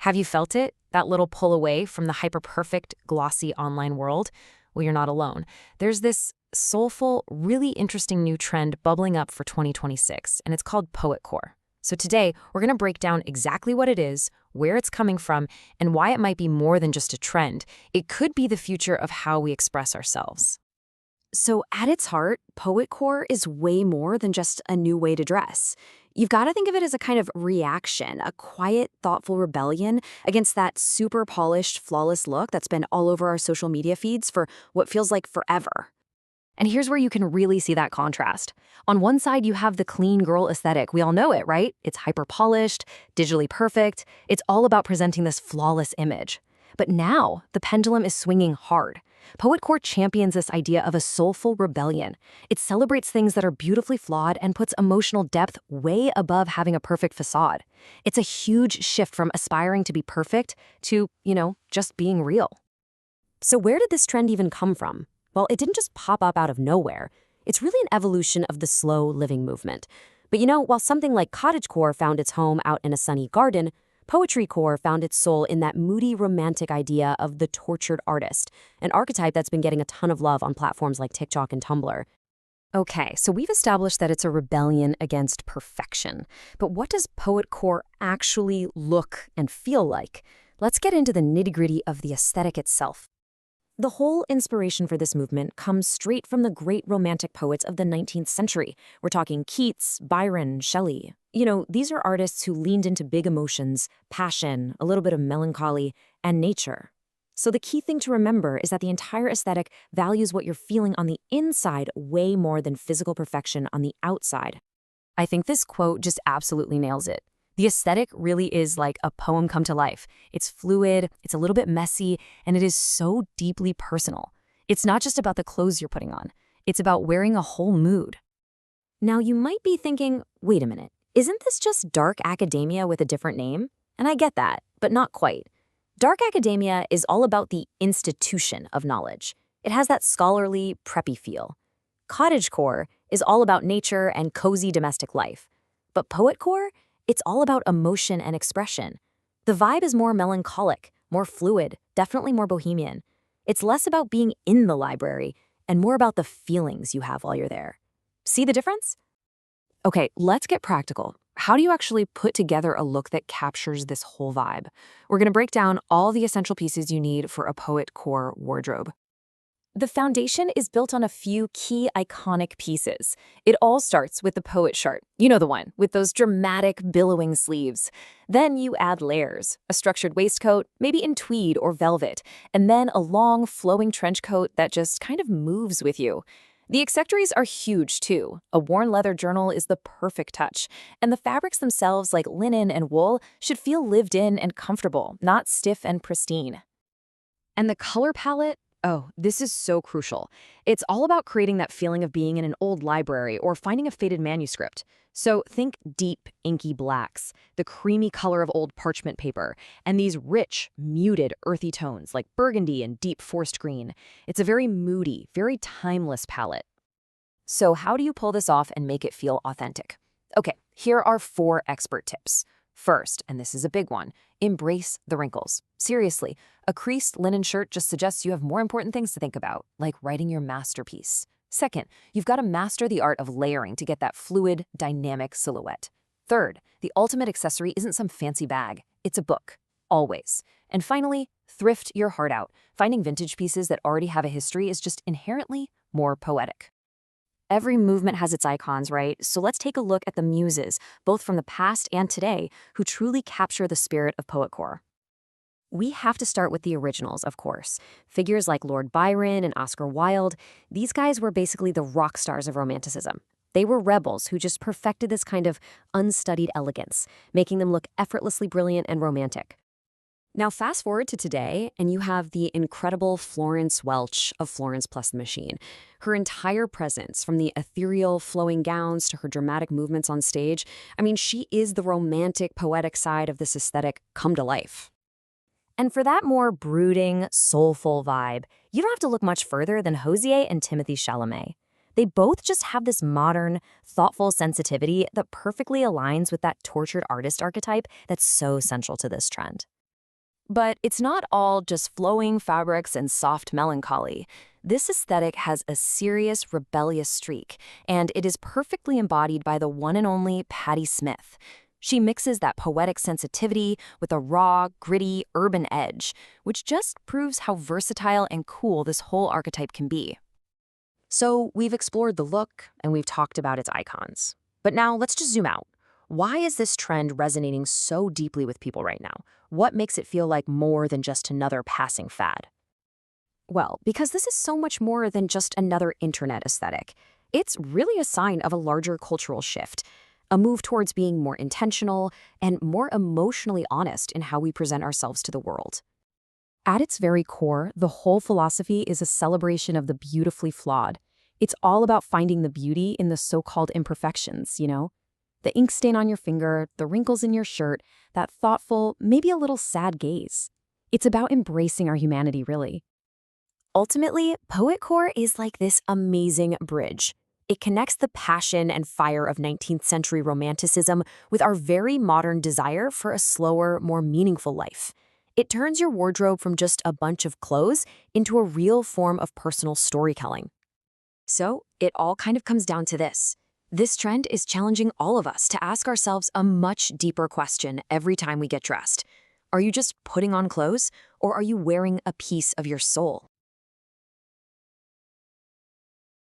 Have you felt it? That little pull away from the hyper-perfect, glossy online world? Well, you're not alone. There's this soulful, really interesting new trend bubbling up for 2026, and it's called poetcore. So today, we're going to break down exactly what it is, where it's coming from, and why it might be more than just a trend. It could be the future of how we express ourselves. So at its heart, poetcore is way more than just a new way to dress. You've got to think of it as a kind of reaction, a quiet, thoughtful rebellion against that super polished, flawless look that's been all over our social media feeds for what feels like forever. And here's where you can really see that contrast. On one side, you have the clean girl aesthetic. We all know it, right? It's hyper-polished, digitally perfect. It's all about presenting this flawless image. But now, the pendulum is swinging hard. Poetcore champions this idea of a soulful rebellion. It celebrates things that are beautifully flawed and puts emotional depth way above having a perfect facade. It's a huge shift from aspiring to be perfect to, just being real. So where did this trend even come from? Well, it didn't just pop up out of nowhere. It's really an evolution of the slow living movement. But while something like cottagecore found its home out in a sunny garden, poetrycore found its soul in that moody, romantic idea of the tortured artist, an archetype that's been getting a ton of love on platforms like TikTok and Tumblr. Okay, so we've established that it's a rebellion against perfection. But what does poetcore actually look and feel like? Let's get into the nitty-gritty of the aesthetic itself. The whole inspiration for this movement comes straight from the great romantic poets of the 19th century. We're talking Keats, Byron, Shelley. These are artists who leaned into big emotions, passion, a little bit of melancholy, and nature. So the key thing to remember is that the entire aesthetic values what you're feeling on the inside way more than physical perfection on the outside. I think this quote just absolutely nails it. The aesthetic really is like a poem come to life. It's fluid, it's a little bit messy, and it is so deeply personal. It's not just about the clothes you're putting on. It's about wearing a whole mood. Now, you might be thinking, wait a minute, isn't this just dark academia with a different name? And I get that, but not quite. Dark academia is all about the institution of knowledge. It has that scholarly, preppy feel. Cottagecore is all about nature and cozy domestic life. But poetcore? It's all about emotion and expression. The vibe is more melancholic, more fluid, definitely more bohemian. It's less about being in the library and more about the feelings you have while you're there. See the difference? Okay, let's get practical. How do you actually put together a look that captures this whole vibe? We're going to break down all the essential pieces you need for a poetcore wardrobe. The foundation is built on a few key iconic pieces. It all starts with the poet shirt. You know the one, with those dramatic billowing sleeves. Then you add layers, a structured waistcoat, maybe in tweed or velvet, and then a long, flowing trench coat that just kind of moves with you. The accessories are huge, too. A worn leather journal is the perfect touch, and the fabrics themselves, like linen and wool, should feel lived in and comfortable, not stiff and pristine. And the color palette? Oh, this is so crucial. It's all about creating that feeling of being in an old library or finding a faded manuscript. So think deep, inky blacks, the creamy color of old parchment paper, and these rich, muted, earthy tones like burgundy and deep forest green. It's a very moody, very timeless palette. So how do you pull this off and make it feel authentic? Okay, here are 4 expert tips. First, and this is a big one, embrace the wrinkles. Seriously, a creased linen shirt just suggests you have more important things to think about, like writing your masterpiece. Second, you've got to master the art of layering to get that fluid, dynamic silhouette. Third, the ultimate accessory isn't some fancy bag. It's a book, always. And finally, thrift your heart out. Finding vintage pieces that already have a history is just inherently more poetic. Every movement has its icons, right? So let's take a look at the muses, both from the past and today, who truly capture the spirit of poetcore. We have to start with the originals, of course. Figures like Lord Byron and Oscar Wilde, these guys were basically the rock stars of Romanticism. They were rebels who just perfected this kind of unstudied elegance, making them look effortlessly brilliant and romantic. Now fast forward to today, and you have the incredible Florence Welch of Florence Plus the Machine. Her entire presence, from the ethereal flowing gowns to her dramatic movements on stage, she is the romantic, poetic side of this aesthetic come to life. And for that more brooding, soulful vibe, you don't have to look much further than Hozier and Timothée Chalamet. They both just have this modern, thoughtful sensitivity that perfectly aligns with that tortured artist archetype that's so central to this trend. But it's not all just flowing fabrics and soft melancholy. This aesthetic has a serious, rebellious streak, and it is perfectly embodied by the one and only Patti Smith. She mixes that poetic sensitivity with a raw, gritty, urban edge, which just proves how versatile and cool this whole archetype can be. So we've explored the look, and we've talked about its icons. But now let's just zoom out. Why is this trend resonating so deeply with people right now? What makes it feel like more than just another passing fad? Well, because this is so much more than just another internet aesthetic. It's really a sign of a larger cultural shift, a move towards being more intentional and more emotionally honest in how we present ourselves to the world. At its very core, the whole philosophy is a celebration of the beautifully flawed. It's all about finding the beauty in the so-called imperfections, The ink stain on your finger, the wrinkles in your shirt, that thoughtful, maybe a little sad gaze. It's about embracing our humanity, really. Ultimately, poetcore is like this amazing bridge. It connects the passion and fire of 19th century Romanticism with our very modern desire for a slower, more meaningful life. It turns your wardrobe from just a bunch of clothes into a real form of personal storytelling. So, it all kind of comes down to this. This trend is challenging all of us to ask ourselves a much deeper question every time we get dressed. Are you just putting on clothes, or are you wearing a piece of your soul?